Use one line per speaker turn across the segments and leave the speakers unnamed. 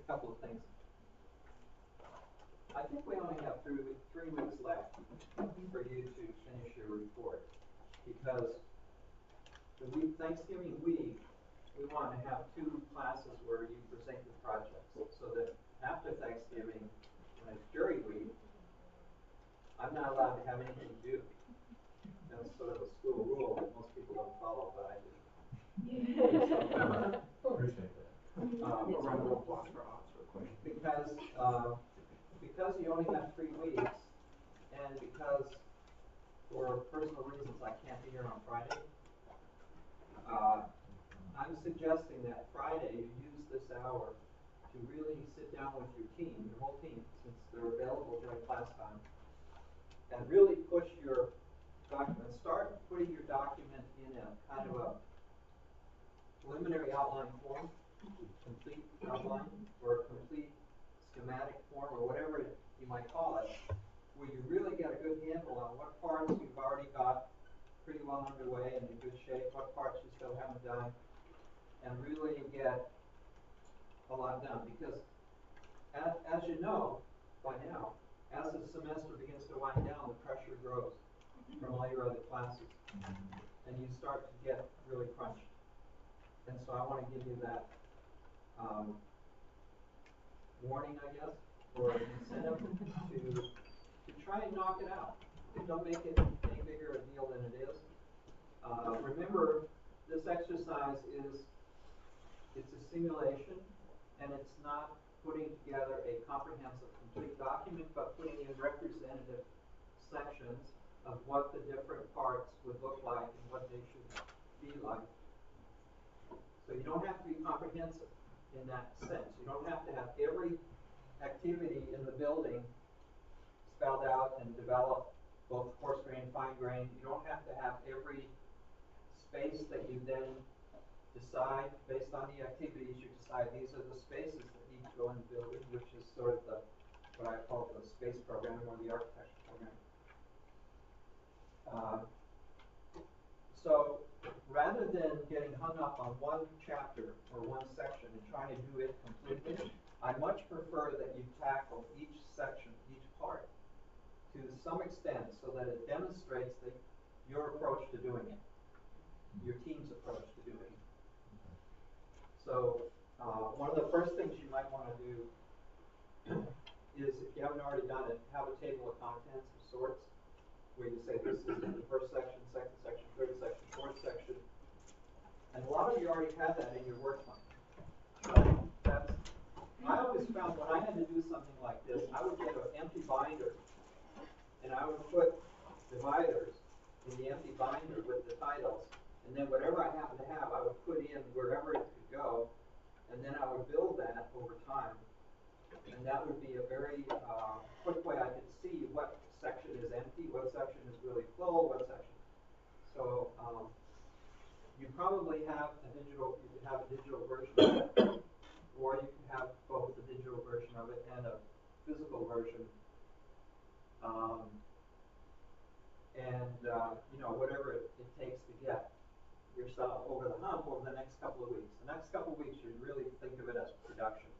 couple of things. I think we only have 3 weeks left for you to finish your report, because the Thanksgiving week, we want to have 2 classes where you present your projects, so that after Thanksgiving, when it's jury week, I'm not allowed to have anything to do. That's sort of a school rule that most people don't follow, but I do.
Appreciate that.
We'll run a little block for odds real quick.
Because you only have 3 weeks, and because for personal reasons I can't be here on Friday, I'm suggesting that Friday you use this hour to really sit down with your team, your whole team, since they're available during class time, and really push your document. Start putting your document in a kind of a preliminary outline form, complete outline, or complete schematic form, or whatever you might call it, where you really get a good handle on what parts you've already got pretty well underway and in good shape, what parts you still haven't done, and really get a lot done. Because as you know by now, as the semester begins to wind down, the pressure grows from all your other classes, and you start to get really crunched. And so I want to give you that warning, I guess, or incentive to try and knock it out. Don't make it any bigger a deal than it is. Remember, this exercise it's a simulation, and it's not putting together a comprehensive, complete document, but putting in representative sections of what the different parts would look like and what they should be like. So you don't have to be comprehensive in that sense. You don't have to have every activity in the building spelled out and developed, both coarse grain and fine grain. You don't have to have every space that you then decide, based on the activities, you decide these are the spaces that need to go in the building, which is sort of what I call the space program or the architecture program. So rather than getting hung up on one chapter or one section and trying to do it completely, I much prefer that you tackle each section, each part, to some extent, so that it demonstrates your approach to doing it, your team's approach to doing it. So one of the first things you might want to do is, if you haven't already done it, have a table of contents of sorts, where you say this is the first section, second section, third section, fourth section. And a lot of you already have that in your work plan. I always found when I had to do something like this, I would get an empty binder, and I would put dividers in the empty binder with the titles, and then whatever I happened to have, I would put in wherever it could go, and then I would build that over time. And that would be a very quick way I could see what section is empty, what section is really full, what section. So you probably have you could have a digital version of it, or you could have both a digital version of it and a physical version. Whatever it takes to get yourself over the hump over the next couple of weeks. The next couple of weeks, you really think of it as production.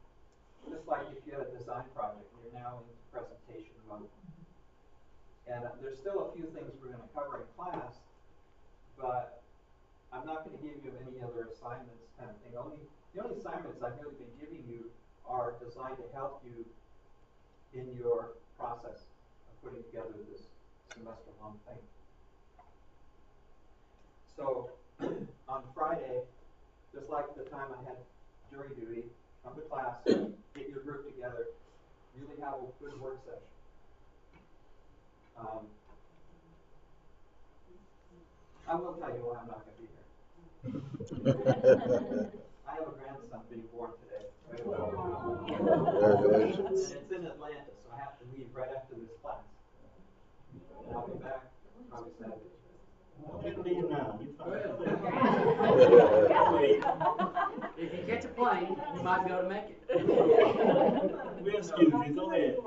Just like if you had a design project, you're now in presentation mode. And there's still a few things we're going to cover in class, but I'm not going to give you any other assignments kind of thing. The only assignments I've really been giving you are designed to help you in your process of putting together this semester-long thing. So on Friday, just like the time I had jury duty, come to class, get your group together, really have a good work session. I will tell you why I'm not going to be here. I have a grandson being born today. Right?
Congratulations.
And it's in Atlanta, so I have to leave right after this class. And I'll be back probably Saturday.
You can leave now. You
If you catch a plane, you might be able to make it.
We'll excuse you. Go ahead.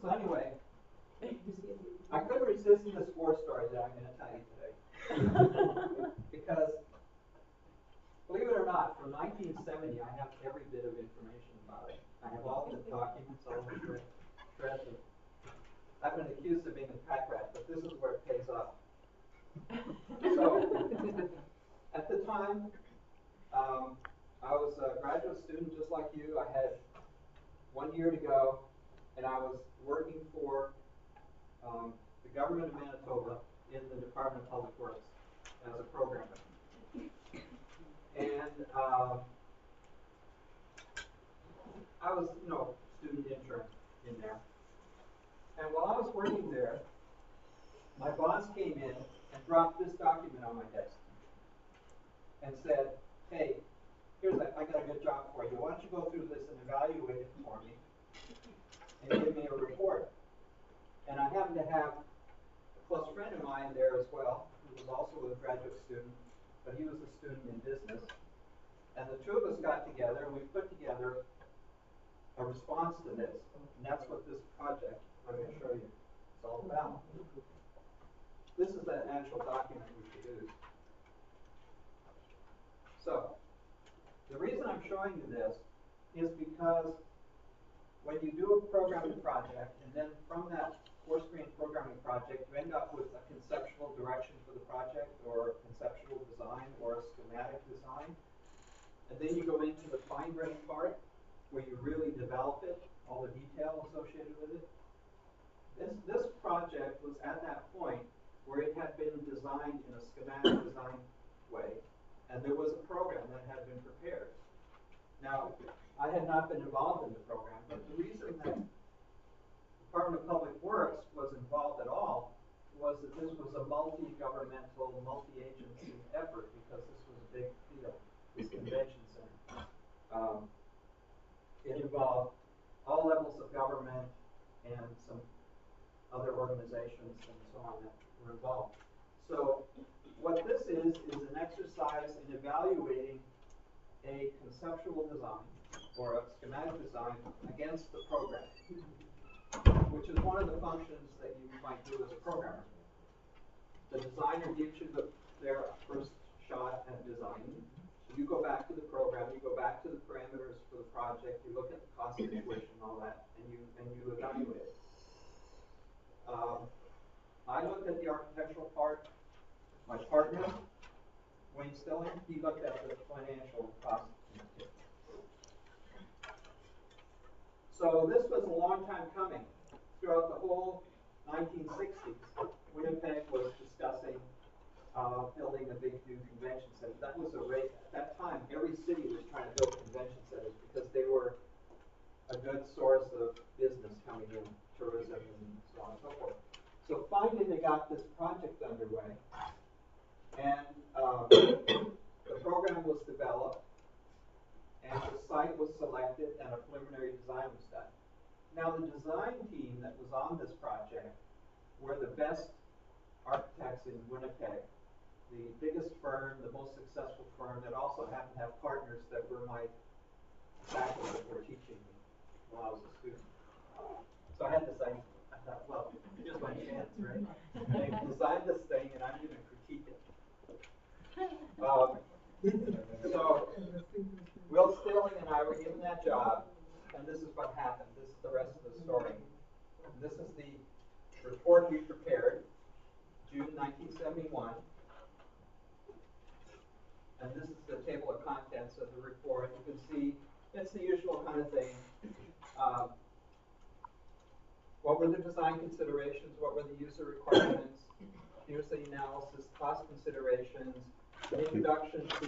So anyway, I couldn't resist this war story that I'm going to tell you today. Because So, at the time, I was a graduate student just like you. I had 1 year to go, and I was working for the government of Manitoba in the Department of Public Works as a programmer. And I was, student intern in there. And while I was working there, my boss came in and dropped this document on my desk and said, hey, I got a good job for you. Why don't you go through this and evaluate it for me and give me a report? And I happened to have a close friend of mine there as well, who was also a graduate student, but he was a student in business. And the two of us got together and we put together a response to this. And that's what this project, I'm going to show you, is all about. This is the actual document we produced. So, the reason I'm showing you this is because when you do a programming project, and then from that 4-screen programming project, you end up with a conceptual direction for the project, or a conceptual design, or a schematic design. And then you go into the fine-grained part, where you really develop it, all the detail associated with it. This project was at that point where it had been designed in a schematic design way, and there was a program that had been prepared. Now, I had not been involved in the program, but the reason that the Department of Public Works was involved at all was that this was a multi-governmental, multi-agency effort, because this was a big field, this convention center. It involved all levels of government and some other organizations and so on that were involved. So what this is an exercise in evaluating a conceptual design or a schematic design against the program, which is one of the functions that you might do as a programmer. The designer gives you their first shot at designing. You go back to the program, you go back to the parameters for the project, you look at the cost situation and all that, and you evaluate it. I looked at the architectural part. My partner, Wayne Stilling, he looked at the financial cost. So this was a long time coming. Throughout the whole 1960s, Winnipeg was discussing building a big new convention center. That was a rate, at that time, every city was trying to build convention centers because they were a good source of business coming in, tourism and so on and so forth. So finally they got this project underway, and the program was developed, and the site was selected, and a preliminary design was done. Now the design team that was on this project were the best architects in Winnipeg, the biggest firm, the most successful firm, that also happened to have partners that were my faculty that were teaching me while I was a student. So I had this idea. I thought, well, here's my chance, right? They designed this thing, and I'm going to critique it. So Will Stilling and I were given that job, and this is what happened. This is the rest of the story. And this is the report we prepared, June 1971. And this is the table of contents of the report. You can see it's the usual kind of thing. What were the design considerations? What were the user requirements? Here's the analysis, cost considerations, an introduction to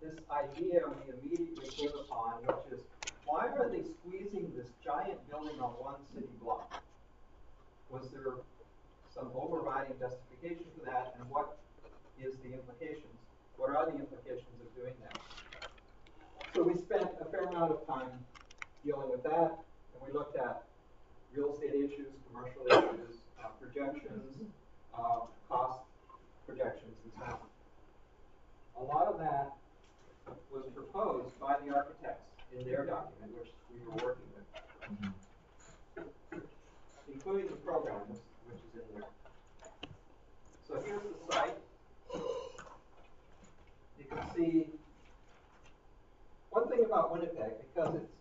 this idea we immediately came upon, which is, why are they squeezing this giant building on one city block? Was there some overriding justification for that, and what is the implications? What are the implications of doing that? So we spent a fair amount of time dealing with that, and we looked at real estate issues, commercial issues, projections, cost projections, and so on. A lot of that was proposed by the architects in their document, which we were working with, including the program, which is in there. So here's the site. You can see one thing about Winnipeg, because it's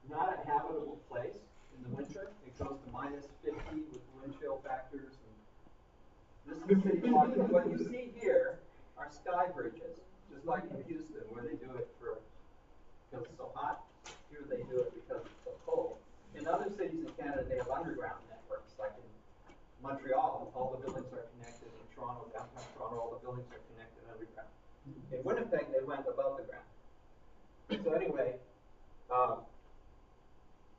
not a habitable place in the winter. It goes to -50 with wind chill factors. And this the city block. What you see here are sky bridges, just like in Houston, where they do it because it's so hot. Here they do it because it's so cold. In other cities in Canada, they have underground networks, like in Montreal, all the buildings are connected. In Toronto, downtown Toronto, all the buildings are connected underground. In Winnipeg, they went above the ground. So anyway,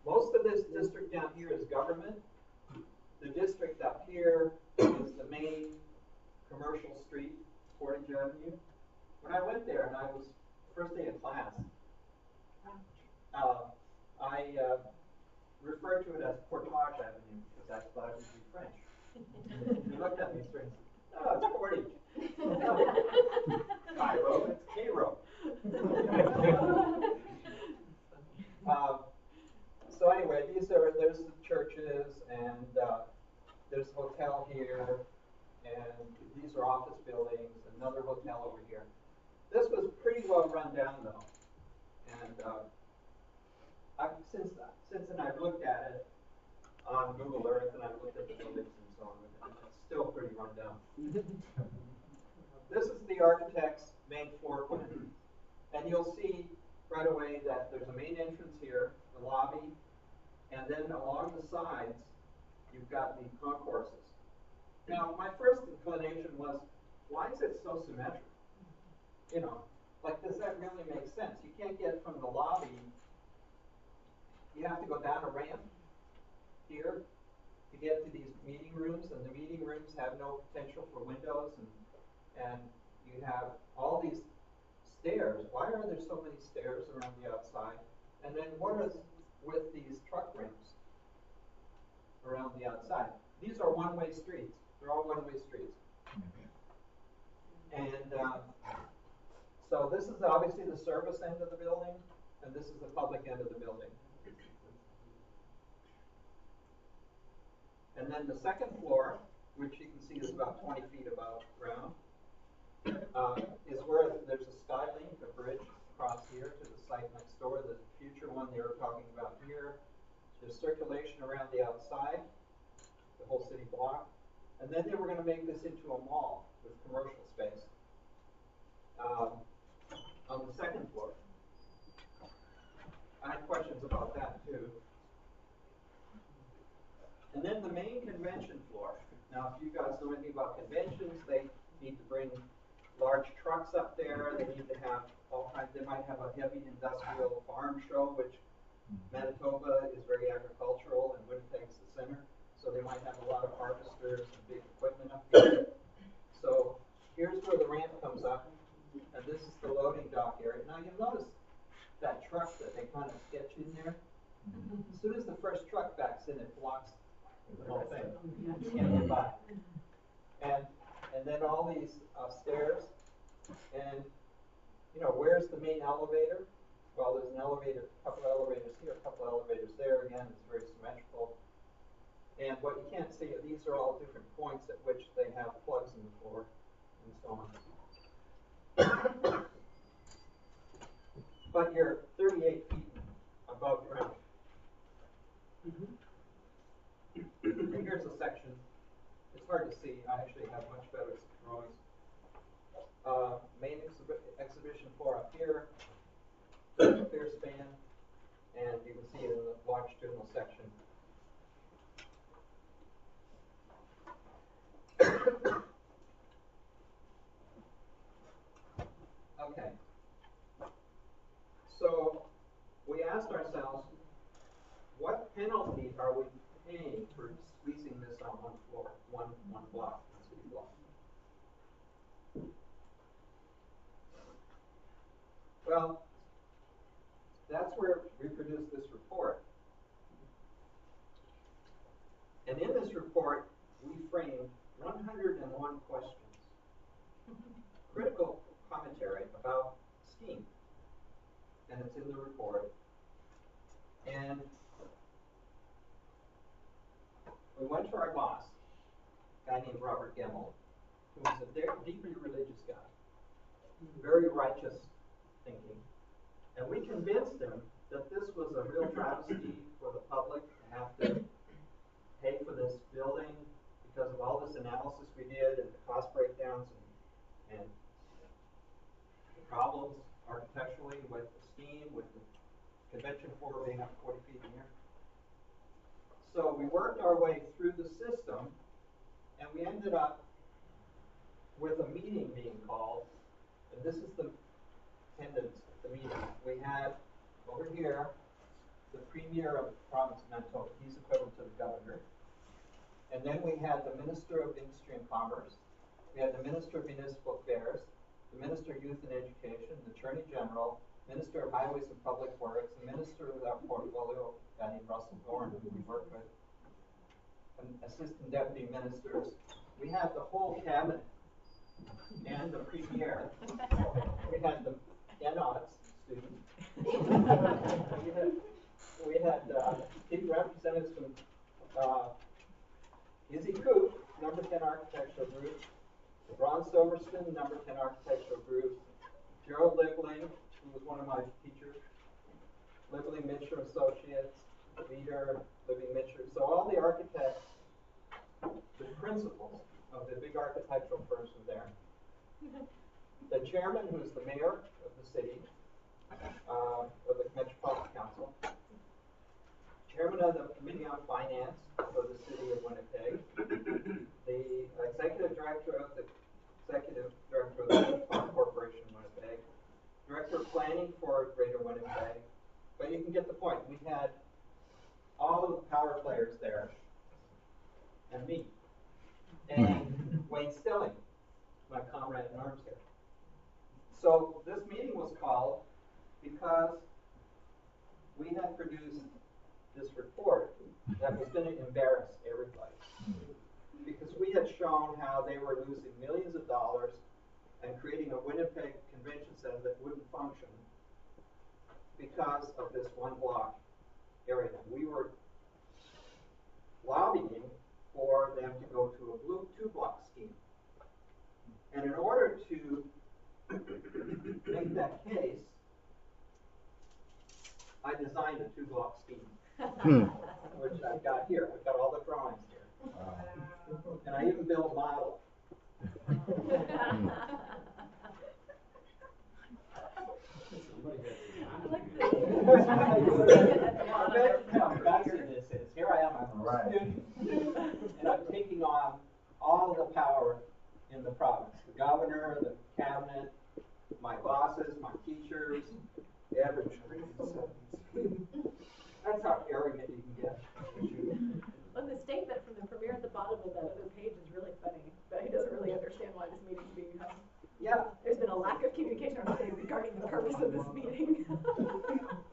most of this district down here is government. The district up here is the main commercial street, Portage Avenue. When I went there, and I was first day of class, I referred to it as Portage Avenue because I thought it would be French. He looked at me straight and said, "Oh, it's Portage." Cairo, it's Cairo. So anyway, there's the churches, and there's a hotel here, and these are office buildings, another hotel over here. This was pretty well run down though, and since then I've looked at it on Google Earth, and I've looked at the buildings and so on, and it's still pretty run down. This is the architect's main floor plan, and you'll see right away that there's a main entrance here, the lobby, and then along the sides, you've got the concourses. Now, my first inclination was, why is it so symmetrical? You know, like, does that really make sense? You can't get from the lobby, you have to go down a ramp here to get to these meeting rooms, and the meeting rooms have no potential for windows, and you have all these stairs. Why are there so many stairs around the outside? And then what is with these truck ramps around the outside? These are one-way streets. They're all one-way streets. And so this is obviously the service end of the building, and this is the public end of the building. And then the second floor, which you can see is about 20 feet above ground, is where there's a Skylink, a bridge across here to the site next door. The future one they were talking about here. There's circulation around the outside, the whole city block. And then they were going to make this into a mall with commercial space on the second floor. I had questions about that too. And then the main convention floor. Now, if you guys know anything about conventions, they need to bring large trucks up there. They need to have all kinds. They might have a heavy industrial farm show, which Manitoba is very agricultural, and Winnipeg's the center. So they might have a lot of harvesters and big equipment up here. So here's where the ramp comes up, and this is the loading dock area. Now you'll notice that truck that they kind of sketch in there. As soon as the first truck backs in, it blocks the whole thing. You can't get by. And then all these stairs, and you know, where's the main elevator? Well, there's an elevator, a couple elevators here, a couple elevators there. Again, it's very symmetrical. And what you can't see, these are all different points at which they have plugs in the floor, and so on. But you're 38 feet above ground. And here's a section. It's hard to see. I actually have much better drawings. Main exhibition floor up here, clear span, and you can see it in the longitudinal section. Okay. So we asked ourselves, what penalty are we paying for squeezing this on one floor, one block, one city block? Well, that's where we produced this report. And in this report, we framed 101 questions, critical commentary about SKEAM, and it's in the report. And we went to our boss, a guy named Robert Gemmell, who was a deeply religious guy, very righteous thinking. And we convinced him that this was a real travesty for the public to have to pay for this building because of all this analysis we did and the cost breakdowns and the problems architecturally with the steam, with the convention floor being up 40 feet in the air. So we worked our way through the system, and we ended up with a meeting being called, and this is the attendance at the meeting. We had over here the premier of the province of Manitoba. He's equivalent to the governor. And then we had the Minister of Industry and Commerce. We had the Minister of Municipal Affairs, the Minister of Youth and Education, the Attorney General, Minister of Highways and Public Works, the Minister of our portfolio, Danny Russell Thorne, who we work with, and Assistant Deputy Ministers. We had the whole cabinet and the premier. We had the NOTS student. we had key representatives from Izzy Coop, number 10 architectural group, Ron Silverstone, number 10 architectural group, Gerald Liebling, who was one of my teachers, Liebling Mitchell Associates, leader, Living Mitchell. So all the architects, the principals of the big architectural firms were there. The chairman, who is the mayor of the city, of the Metropolitan Council, chairman of the Committee on Finance for the city of Winnipeg, the executive director of the Metropolitan Corporation of Winnipeg, director of planning for Greater Winnipeg. But you can get the point. We had all of the power players there, and me, and Wayne Stilling, my comrade in arms here. So this meeting was called because we had produced this report that was going to embarrass everybody. Because we had shown how they were losing millions of dollars and creating a Winnipeg Convention Center that wouldn't function because of this one block area. We were lobbying for them to go to a blue 2-block scheme. And in order to make that case, I designed a 2-block scheme, which I've got here. I've got all the drawings here. And I even built a model. Here I am, I'm a student, and I'm taking on all the power in the province. The governor, the cabinet, my bosses, my teachers, everything. That's how arrogant you can get.
Well, the statement from the premier at the bottom of that other page is really funny, but he doesn't really understand why this meeting's being held.
Yeah.
There's been a lack of communication on state regarding the purpose of this meeting.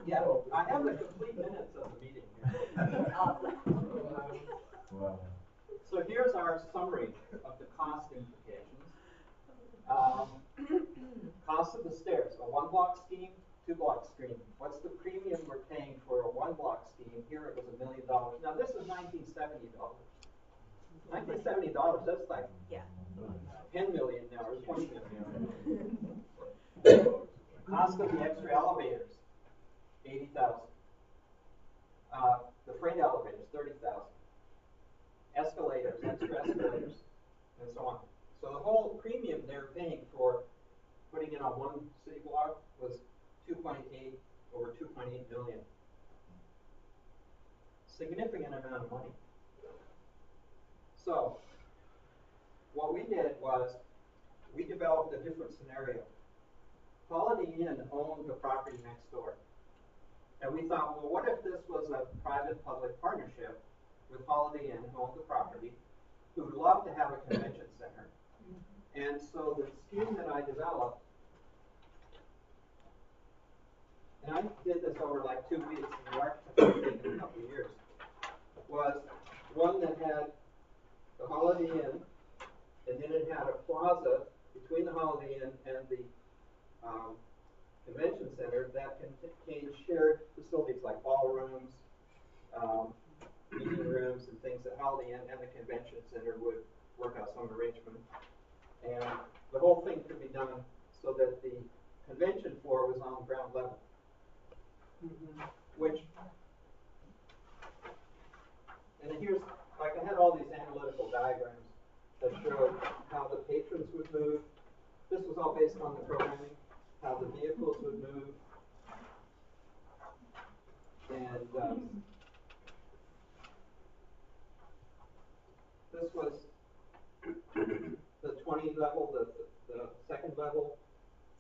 Yeah, I have the complete minutes of the meeting here.
Wow.
So here's our summary of the cost implications. Cost of the stairs, a 1-block scheme, 2-block scheme. What's the premium we're paying for a 1-block scheme? Here it was $1 million. Now this is $1970. $1970, that's like 10 million now, or 20 million. Cost of the extra elevators, $80,000. The freight elevators, $30,000. Escalators, extra escalators, and so on. So the whole premium they're paying for putting in on one city block was over 2.8 million. Significant amount of money. So what we did was we developed a different scenario. Holiday Inn owned the property next door. And we thought, well, what if this was a private-public partnership with Holiday Inn, who owned the property, who would love to have a convention center. And so the scheme that I developed, and I did this over like 2 weeks, and the architect was taking a couple of years, was one that had the Holiday Inn, and then it had a plaza between the Holiday Inn and the convention center that contained shared facilities like ballrooms, meeting rooms, and things that Holiday Inn and the convention center would work out some arrangement. And the whole thing could be done so that the convention floor was on ground level. Which, and here's like I had all these analytical diagrams that showed how the patrons would move. This was all based on the programming, how the vehicles would move. And this was the 20 level, the second level,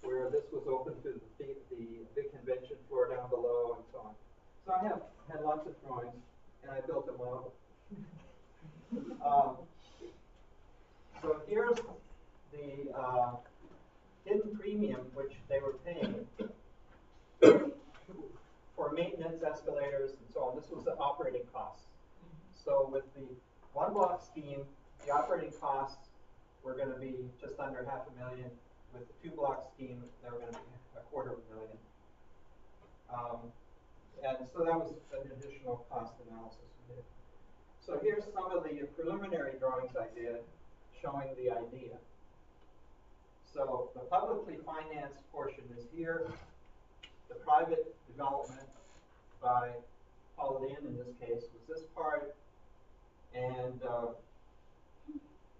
where this was open to the big convention floor down below and so on. So I had lots of drawings, and I built a model. So here's the hidden premium which they were paying for maintenance, escalators, and so on. This was the operating costs. So with the one block scheme, the operating costs were going to be just under $500,000. With the two block scheme, they were going to be $250,000. And so that was an additional cost analysis we did. So here's some of the preliminary drawings I did showing the idea. So the publicly financed portion is here. The private development by Holiday Inn in this case was this part. And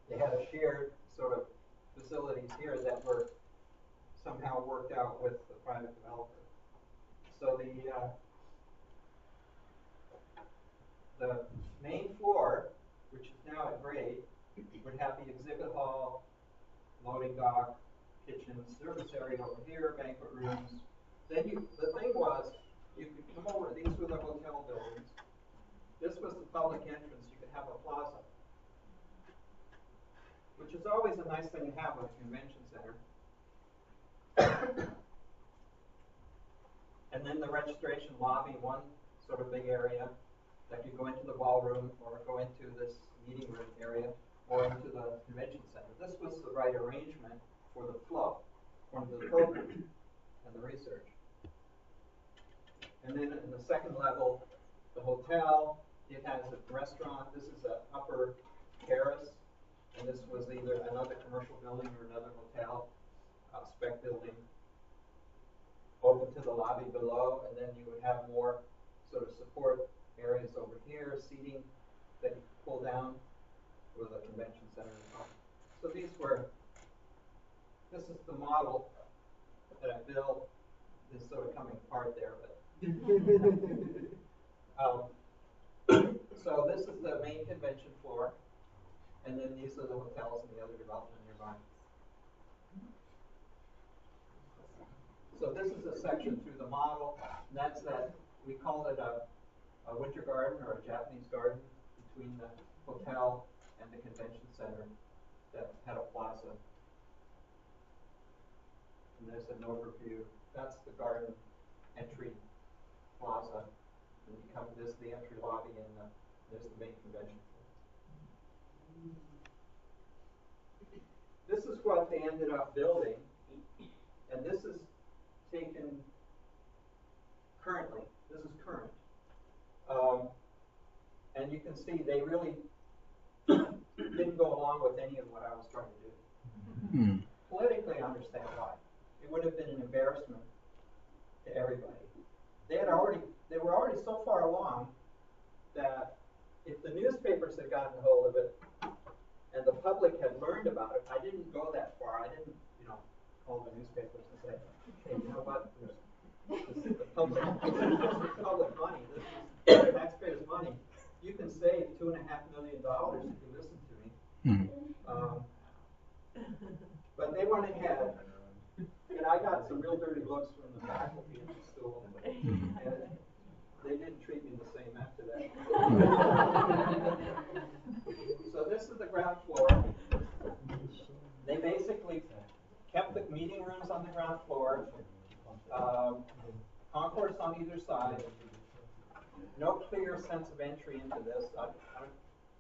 they had a shared sort of facilities here that were somehow worked out with the private developer. So the main floor, which is now at grade, would have the exhibit hall, loading dock, kitchen, service area over here, banquet rooms. Then the thing was, you could come over, these were the hotel buildings. This was the public entrance, you could have a plaza, which is always a nice thing to have at a convention center. And then the registration lobby, one sort of big area that could go into the ballroom or go into this meeting room area or into the convention center. This was the right arrangement for the flow, for the program and the research. And then in the second level, the hotel, it has a restaurant. This is an upper terrace, and this was either another commercial building or another hotel, spec building, open to the lobby below, and then you would have more sort of support areas over here, seating that you could pull down for the convention center. So this is the model that I built. This sort of coming apart there, but so this is the main convention floor, and then these are the hotels and the other development nearby. So this is a section through the model, and that's that, we called it a winter garden or a Japanese garden between the hotel and the convention center that had a plaza. And there's an overview. That's the garden entry plaza. And you come, this is the entry lobby, and there's the main convention. This is what they ended up building, and this is taken currently. This is current. And you can see they really didn't go along with any of what I was trying to do. Politically, I understand why. It would have been an embarrassment to everybody. They were already so far along that if the newspapers had gotten a hold of it and the public had learned about it, I didn't go that far. I didn't, call the newspapers and say, hey, you know what? This is the public money. This is taxpayers' money. You can save $2.5 million if you listen to me. But they went ahead, and I got some real dirty looks from the faculty at the school, and they didn't treat me the same after that. So this is the ground floor. They basically kept the meeting rooms on the ground floor, concourse on either side. No clear sense of entry into this. I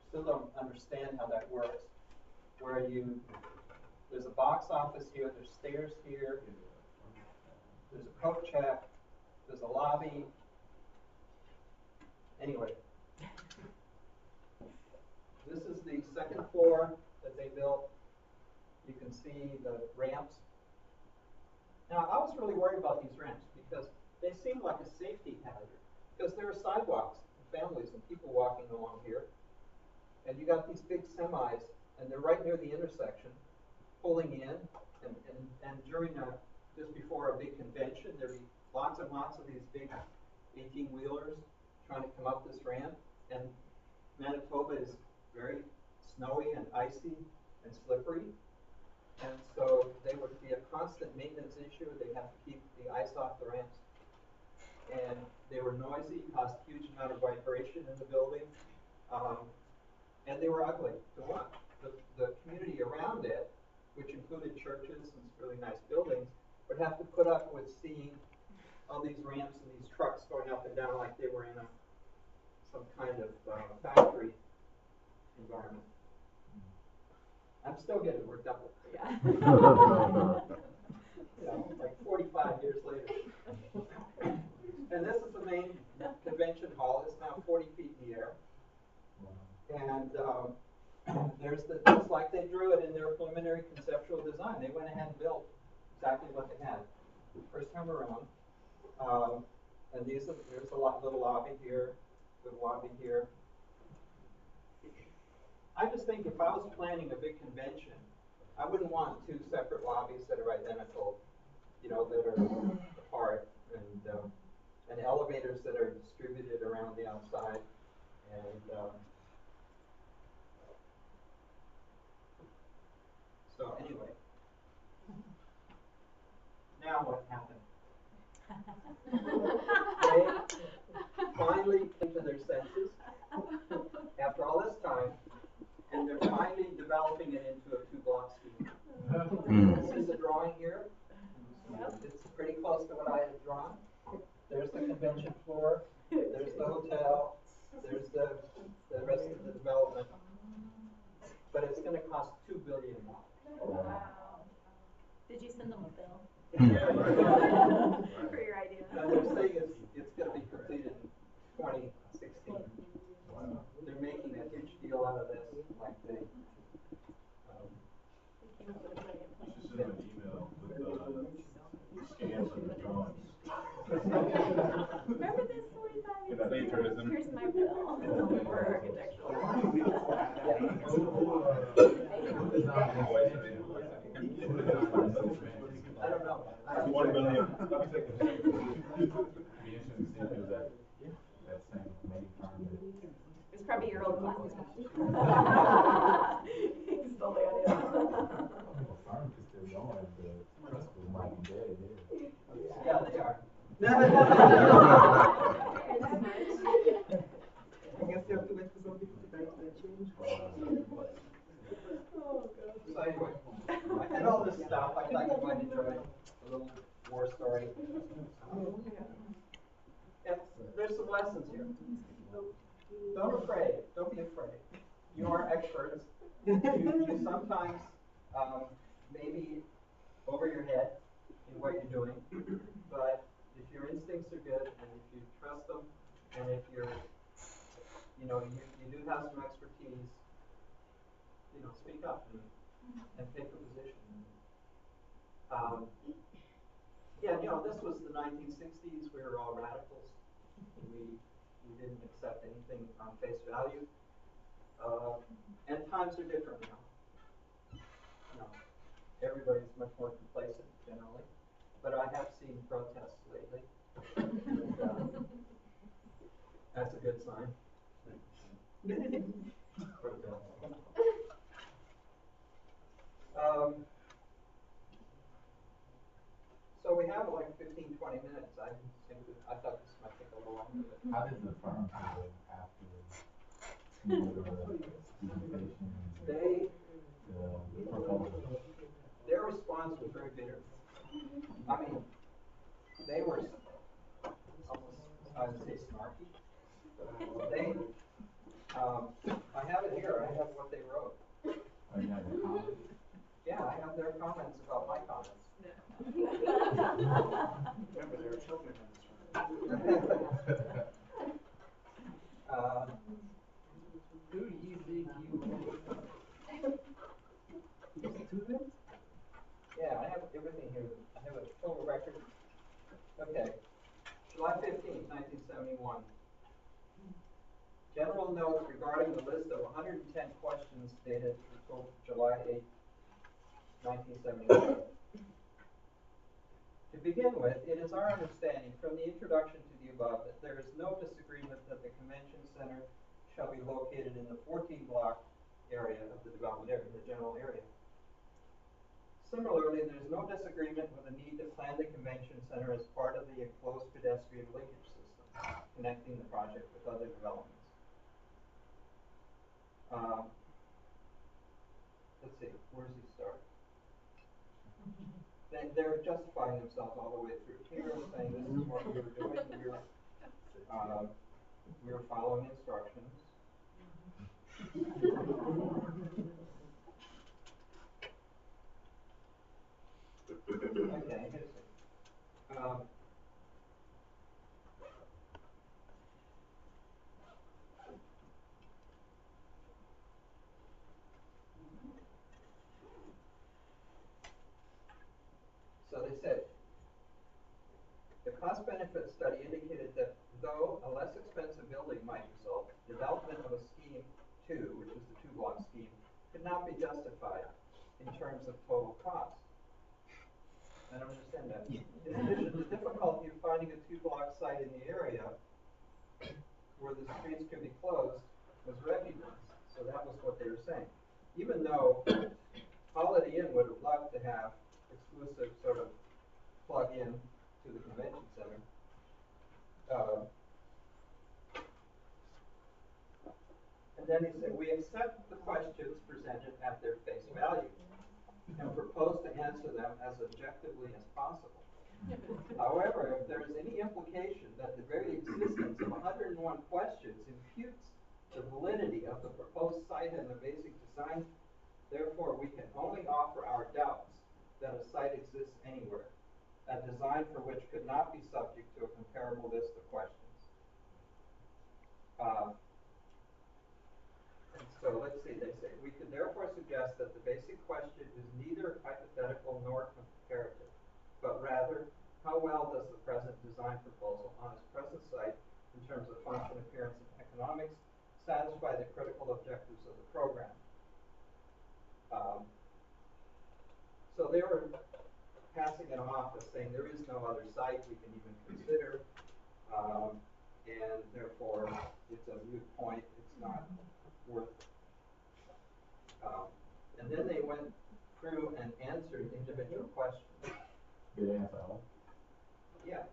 still don't understand how that works. Where there's a box office here, there's stairs here, there's a coat check, there's a lobby. Anyway, this is the second floor that they built. You can see the ramps. Now, I was really worried about these ramps because they seemed like a safety hazard. Because there are sidewalks and families and people walking along here. And you got these big semis, and they're right near the intersection, pulling in, and during just before a big convention, there'd be lots and lots of these big 18-wheelers trying to come up this ramp, and Manitoba is very snowy and icy and slippery, and so they would be a constant maintenance issue. They'd have to keep the ice off the ramps, and they were noisy, caused a huge amount of vibration in the building, and they were ugly to watch. The community around it, which included churches and really nice buildings, would have to put up with seeing all these ramps and these trucks going up and down like they were in some kind of factory environment. I'm still getting worked up.
Yeah.
Like 45 years later. And this is the main convention hall. It's now 40 feet in the air. And there's just like they drew it in their preliminary conceptual design. They went ahead and built exactly what they had first time around. And there's a little lobby here, little lobby here. I just think if I was planning a big convention, I wouldn't want two separate lobbies that are identical, that are apart, and elevators that are distributed around the outside, and so anyway. Now what happened? They finally came to their senses after all this time, and they're finally developing it into a 2-block scheme. This is a drawing here. It's pretty close to what I had drawn. There's the convention floor, there's the hotel, there's the rest of the development. But it's going to cost $2 billion.
Wow. Did you send them a bill? For your idea.
And they're saying it's going to be completed in 2016. They're making a huge deal out of this, like they.
They came up with a brilliant plan.
You should send an email with scans of the drawings.
Remember this 45 years ago? Here's my bill for architectural.
I don't know.
$1 billion.
It's probably your old class. He's totally on it.
Yeah, they are. I guess you have to wait for some people to make that change. So anyway, I had all this stuff. I thought you might enjoy a little war story. And there's some lessons here. Don't be afraid. You are experts. You sometimes maybe over your head in what you're doing, but if your instincts are good and if you trust them, and if you do have some expertise, speak up and take a position. This was the 1960s. We were all radicals. We didn't accept anything on face value. And times are different now. Everybody's much more complacent generally. But I have seen protests lately. And, that's a good sign. So we have like 15, 20 minutes. I thought this might take a little longer.
How did the firm feel after the presentation? The proposal?
Their response was very bitter. I mean, they were almost, I would say, snarky. I have it here. I have what they wrote.
Oh, you had the comments?
Yeah, I have their comments about my comments.
Remember, there are children in this room.
Who do you think you
Yeah, I have everything here. I have a total record. Okay. July 15th, 1971. General notes regarding the list of 110 questions dated July 8, 1979. To begin with, it is our understanding from the introduction to the above that there is no disagreement that the convention center shall be located in the 14-block area of the development area, the general area. Similarly, there is no disagreement with the need to plan the convention center as part of the enclosed pedestrian linkage system, connecting the project with other developments. Let's see, where does he start? They're justifying themselves all the way through here, saying this is what we were doing, we were following instructions. Okay, here's it. So they said, the cost-benefit study indicated that though a less expensive building might result, development of a scheme 2, which is the 2-block scheme, could not be justified in terms of total cost. I don't understand that. In addition, the difficulty of finding a 2-block site in the area where the streets could be closed was recognized. So that was what they were saying. Even though Holiday Inn would have loved to have exclusive sort of plug-in to the convention center. And then he said, we accept the questions presented at their face value and propose to answer them as objectively as possible. However, if there is any implication that the very existence of 101 questions imputes the validity of the proposed site and the basic design, therefore we can only offer our doubts that a site exists anywhere, a design for which could not be subject to a comparable list of questions. And so let's see, they say, we could therefore suggest that the basic question is neither hypothetical nor comparative, but rather, how well does the present design proposal on its present site, in terms of function, appearance, and economics, satisfy the critical objectives of the program? So they were passing it off as saying there is no other site we can even consider, and therefore it's a moot point, it's not worth it. And then they went through and answered individual questions.
Did they answer all?
Yeah.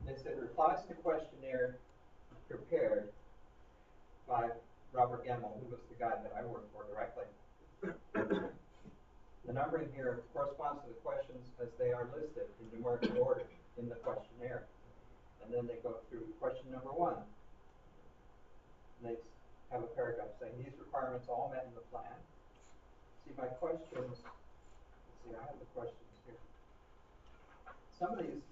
They said replies to questionnaire prepared by Robert Gemmell, who was the guy that I worked for directly. The numbering here corresponds to the questions as they are listed in numerical order in the questionnaire. And then they go through question number 1. And they have a paragraph saying these requirements all met in the plan. See, my questions, let's see, I have the questions here. Some of these,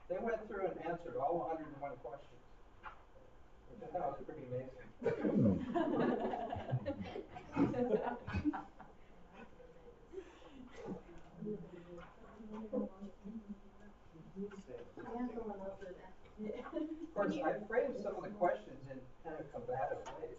they went through and answered all 101 questions, which I thought was pretty amazing. Of course, I framed some of the questions in kind of combative ways.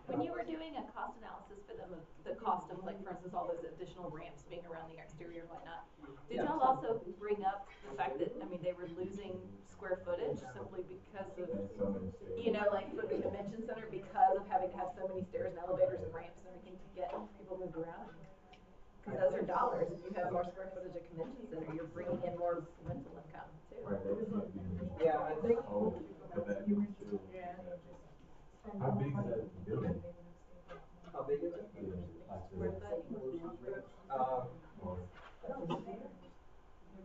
When you were doing a cost analysis for them of the cost of, like, for instance, all those additional ramps being around the exterior and whatnot, did y'all also bring up the fact that, I mean, they were losing square footage simply because of, you know, like for the convention center, because of having to have so many stairs and elevators and ramps and everything to get people moved around? Because those are dollars. If you have more square footage at convention center, you're bringing in more rental income too.
Yeah, I think.
How big is that building?
How big is it?
Square foot.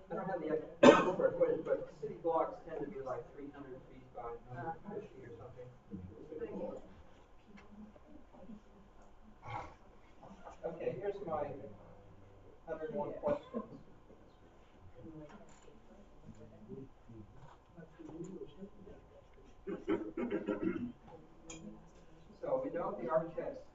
I don't have the actual square footage, but city blocks tend to be like 300 feet by 150 or something. Okay, here's my 101 questions. So we know the architects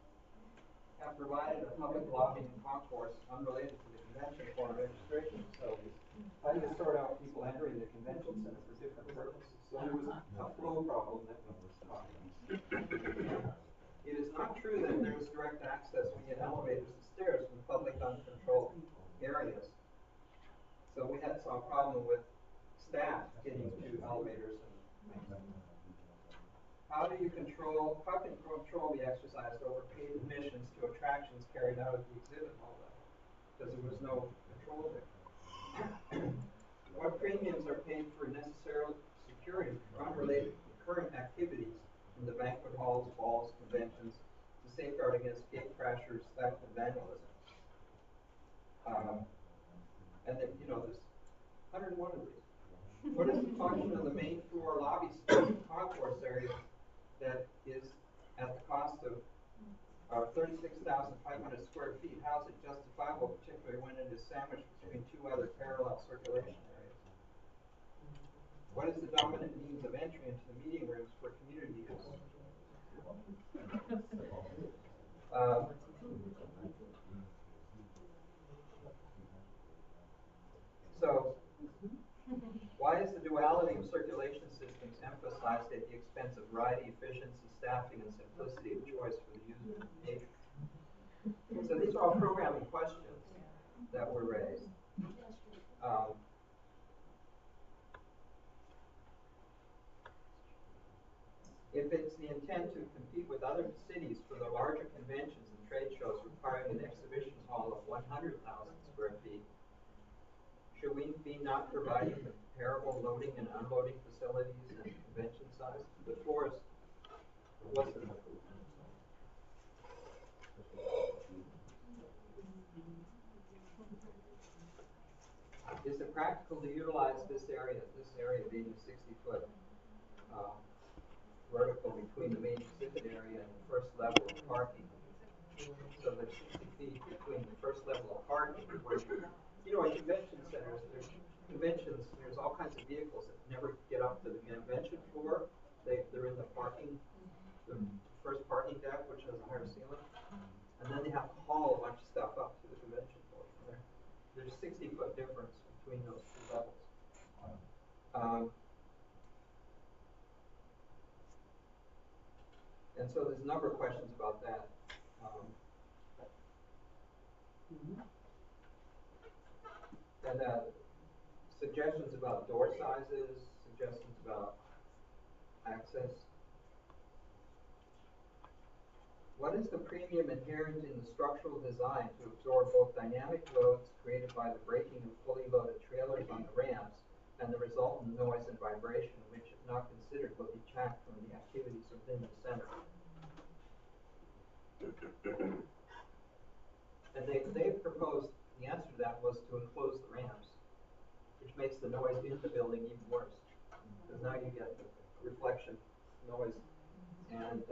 have have provided a public lobbying concourse unrelated to the convention for registration facilities. How do you sort out people entering the convention center for different purposes? So there was a flow problem that we were talking about. It is not true that there is direct access via elevators and stairs from public uncontrolled areas. So we had some problem with staff getting to elevators and things. How can you control the exercise over paid admissions to attractions carried out at the exhibit hall level? Because there was no control there. What premiums are paid for necessary security for unrelated current activities in the banquet halls, balls, conventions to safeguard against gate crashers, theft, and vandalism? And then, there's 101 of these. What is the function of the main floor lobby space concourse area that is at the cost of 36,500 square feet? How is it justifiable, particularly when it is sandwiched between two other parallel circulation areas? What is the dominant means of entry into the meeting rooms for community use? So, why is the duality of circulation systems emphasized at the expense of variety, efficiency, staffing, and simplicity of choice for the user and patron? So these are all programming questions that were raised. If it's the intent to compete with other cities for the larger conventions and trade shows requiring an exhibition hall of 100,000 square feet, should we be not providing comparable loading and unloading facilities and convention size? The floor is less than Is it practical to utilize this area being a 60-foot vertical between the main exhibit area and the first level of parking? So there's 60 feet between the first level of parking, where in convention centers, there's all kinds of vehicles that never get up to the convention floor. They're in the first parking deck, which has a higher ceiling, and then they have to haul a bunch of stuff up to the convention floor. There's 60-foot difference between those two levels. And so there's a number of questions about that. And suggestions about door sizes, suggestions about access. What is the premium inherent in the structural design to absorb both dynamic loads created by the braking of fully loaded trailers on the ramps and the resultant noise and vibration, which, if not considered, will detract from the activities within the center? And they proposed, the answer to that was to enclose the ramps, which makes the noise in the building even worse, because now you get the reflection noise and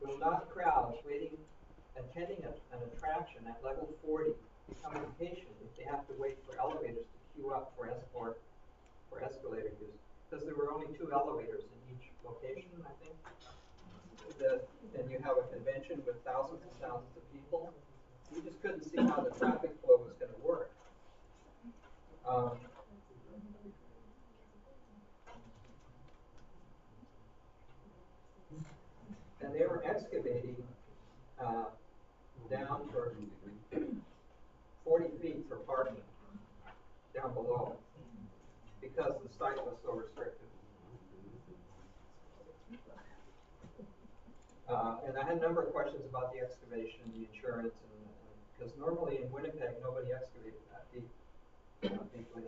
will not crowds attending an attraction at level 40 become impatient if they have to wait for elevators to queue up for escalator use? Because there were only 2 elevators in each location, I think. And you have a convention with thousands and thousands of people. We just couldn't see how the traffic flow was going to work. And they were excavating down for 40 feet for parking down below because the site was so restricted. And I had a number of questions about the excavation, the insurance, and because normally in Winnipeg nobody excavated that deeply,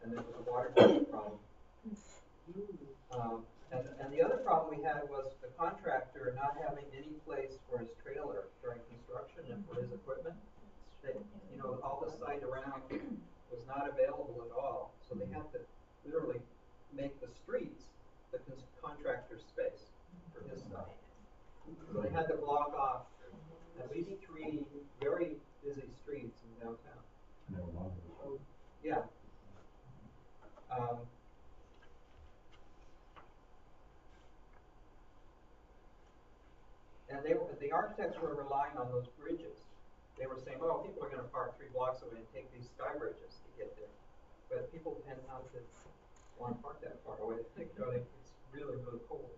and there was a water problem. And the other problem we had was the contractor not having any place for his trailer during construction and for his equipment. All the site around was not available at all, so they had to literally make the streets the contractor's space for his stuff. So they had to block off at least 3 very busy streets in downtown. Yeah. And the architects were relying on those bridges. They were saying, oh, people are gonna park 3 blocks away and take these sky bridges to get there. But people tend not to wanna park that far away, they know it's really, really cold.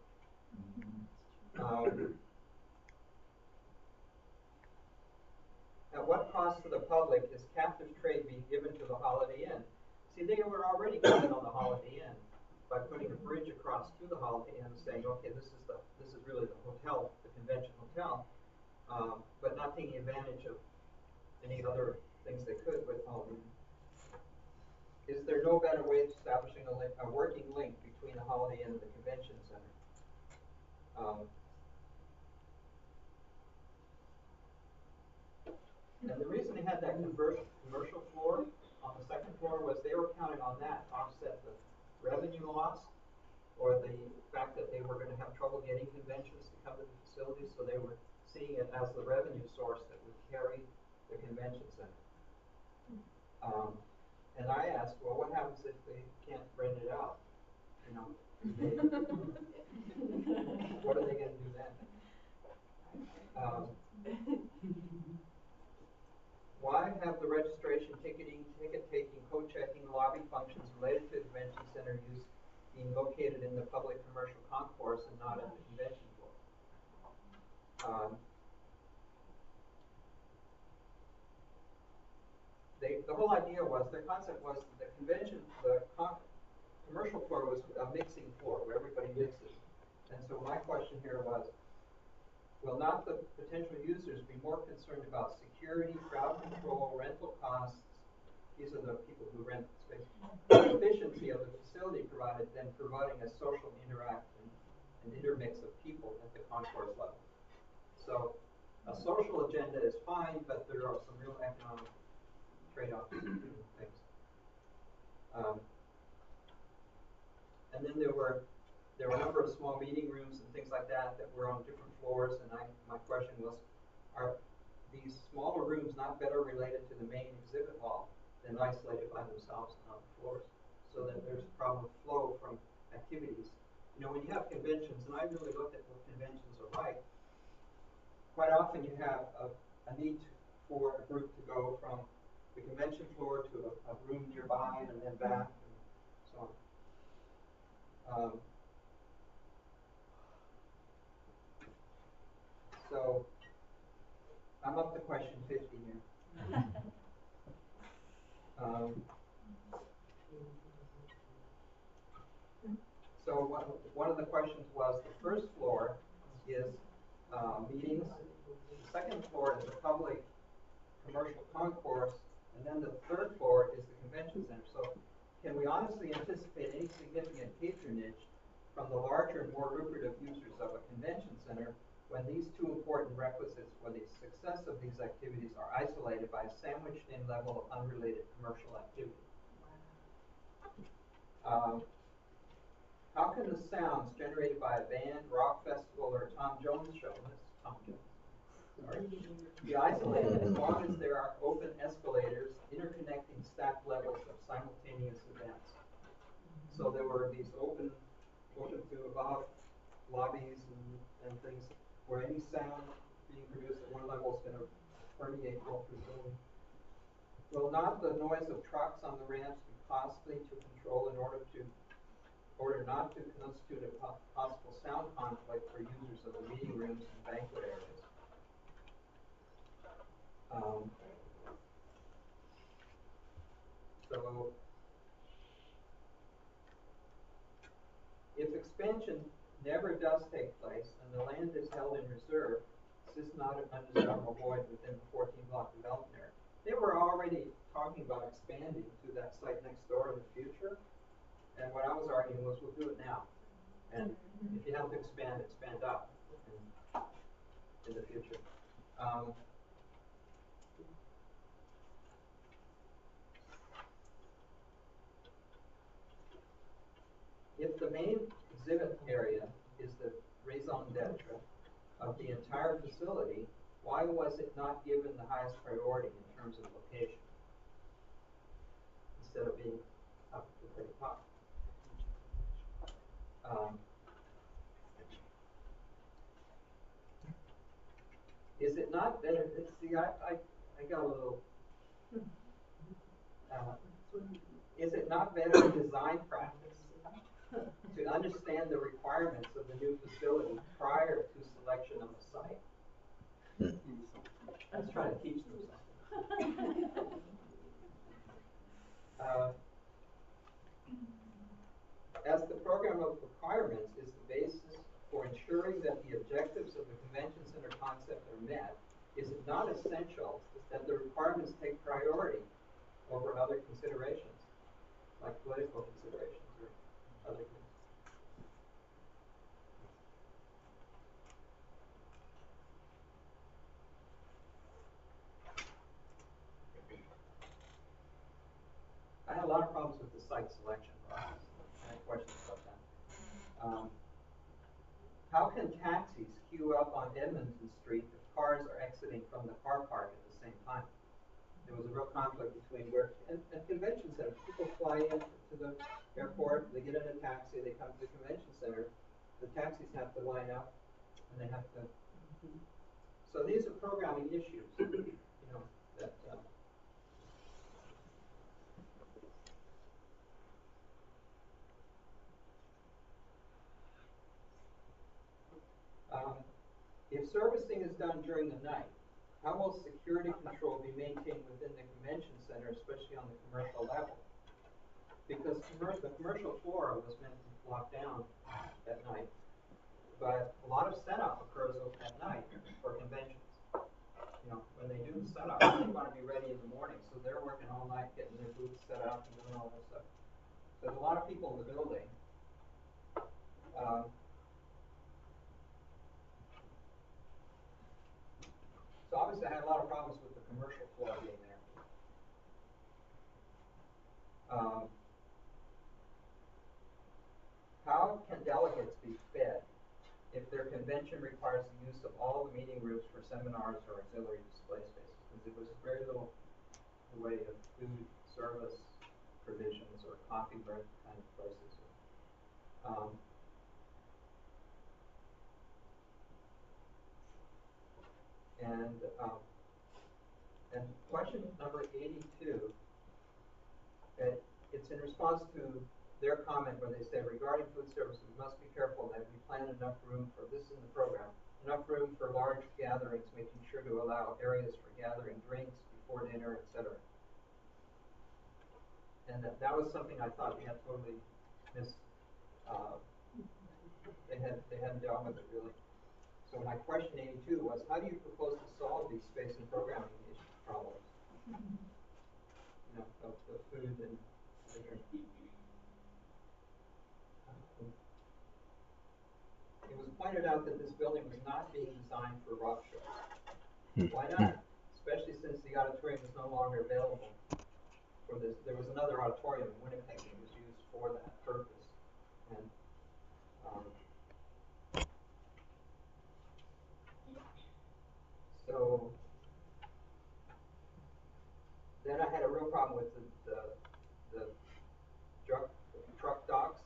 At what cost to the public is captive trade being given to the Holiday Inn? See, they were already counting on the Holiday Inn by putting a bridge across to the Holiday Inn and saying, okay, this is really the hotel, the convention hotel, but not taking advantage of any other things they could with Holiday Inn. Is there no better way of establishing a working link between the Holiday Inn and the convention center? And the reason they had that commercial floor on the second floor was they were counting on that to offset the revenue loss or the fact that they were going to have trouble getting conventions to come to the facility, so they were seeing it as the revenue source that would carry the convention center. And I asked, well, what happens if they can't rent it out? You know, what are they going to do then? Why have the registration, ticketing, ticket-taking, code-checking, lobby functions related to convention center use being located in the public commercial concourse and not at the convention floor? The whole idea was, their concept was that the commercial floor was a mixing floor where everybody mixes. And so my question here was, will not the potential users be more concerned about security, crowd control, rental costs, these are the people who rent the space, the efficiency of the facility provided than providing a social interaction and intermix of people at the concourse level? So a social agenda is fine, but there are some real economic trade-offs and things. And then there were a number of small meeting rooms and things like that were on different floors, and my question was, are these smaller rooms not better related to the main exhibit hall than isolated by themselves on the floors? So that there's a problem with flow from activities. You know, when you have conventions, and I really looked at what conventions are like, quite often you have a need for a group to go from the convention floor to a room nearby and then back and so on. So I'm up to question 50 here. So one of the questions was, the first floor is meetings, the second floor is the public commercial concourse, and then the third floor is the convention center. So can we honestly anticipate any significant patronage from the larger and more lucrative users of a convention center when these two important requisites for the success of these activities are isolated by a sandwiched-in level of unrelated commercial activity? How can the sounds generated by a band, rock festival, or a Tom Jones show, that's Tom Jones, sorry, be isolated as long as there are open escalators interconnecting stacked levels of simultaneous events? So there were these open to above lobbies and things where any sound being produced at one level is going to permeate all through the building. Will not the noise of trucks on the ramps be costly to control in order not to constitute a possible sound conflict for users of the meeting rooms and banquet areas? So if expansion never does take place and the land is held in reserve, this is not an undesirable void within the 14-block development area. They were already talking about expanding to that site next door in the future, and what I was arguing was, we'll do it now. And if you have to expand up in the future. If the main exhibit area is the raison d'etre of the entire facility, why was it not given the highest priority in terms of location, instead of being up at the very top? is it not better, see, I got a little, is it not better design practice to understand the requirements of the new facility prior to selection of the site? Let's try to teach them something. As the program of requirements is the basis for ensuring that the objectives of the convention center concept are met, is it not essential that the requirements take priority over other considerations, like political considerations or other things? I had a lot of problems with the site selection process. I had questions about that. How can taxis queue up on Edmonton Street if cars are exiting from the car park at the same time? There was a real conflict between where, and convention centers, people fly in to the airport, they get in a taxi, they come to the convention center, the taxis have to line up, and they have to, so these are programming issues, you know, that, if servicing is done during the night, how will security control be maintained within the convention center, especially on the commercial level? Because the commercial floor was meant to be locked down at night, but a lot of setup occurs at night for conventions. You know, when they do the setup, they want to be ready in the morning, so they're working all night getting their booths set up and doing all this stuff. So there's a lot of people in the building. So obviously I had a lot of problems with the commercial floor being there. How can delegates be fed if their convention requires the use of all the meeting rooms for seminars or auxiliary display spaces? Because there was very little in the way of food service provisions or coffee break kind of places. And question number 82, it's in response to their comment where they say, regarding food service, we must be careful that we plan enough room for this in the program, enough room for large gatherings, making sure to allow areas for gathering drinks before dinner, etc. And that was something I thought we had totally missed. They hadn't dealt with it really. So my question 82 was, how do you propose to solve these space and programming problems? You know, of the food and the drink. It was pointed out that this building was not being designed for rock shows. Why not? Especially since the auditorium is no longer available for this. There was another auditorium in Winnipeg that was used for that purpose. And so then I had a real problem with the truck docks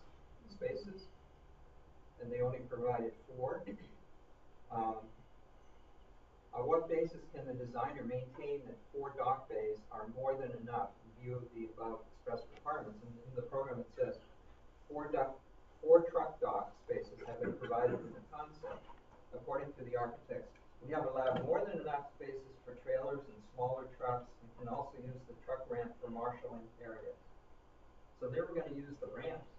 spaces, and they only provided 4. On what basis can the designer maintain that 4 dock bays are more than enough in view of the above expressed requirements? And in the program it says 4 truck dock spaces have been provided in the concept. According to the architects, we have allowed more than enough spaces for trailers and smaller trucks, and can also use the truck ramp for marshalling areas. So they were going to use the ramps.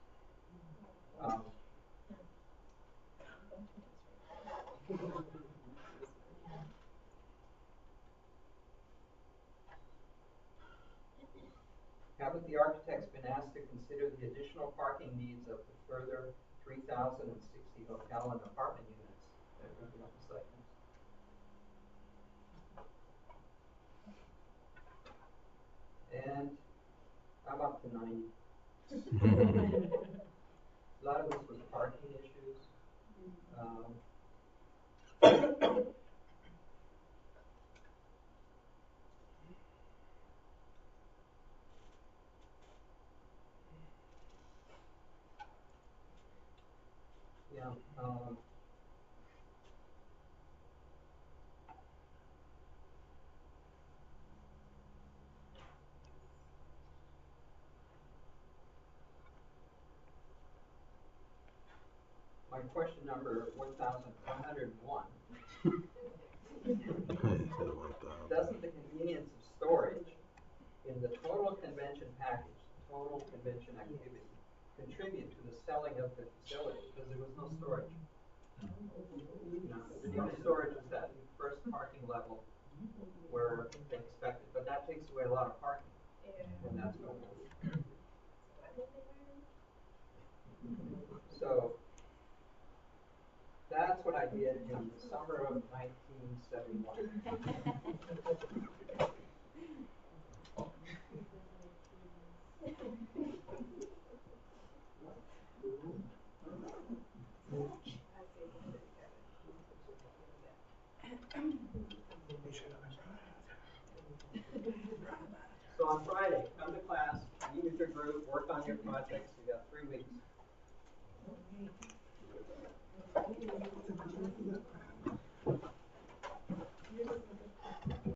Haven't the architects been asked to consider the additional parking needs of the further 3,060 hotel and apartment units that are going to be on the site? And I'm up to 90. A lot of this was parking issues. Yeah. on question number 1101. Doesn't the convenience of storage in the total convention package, total convention activity, contribute to the selling of the facility? Because there was no storage. The only storage is that first parking level where they expected, but that takes away a lot of parking when that's going on. So that's what I did in the summer of 1971. So on Friday, come to class, meet with your group, work on your projects. You got 3 weeks.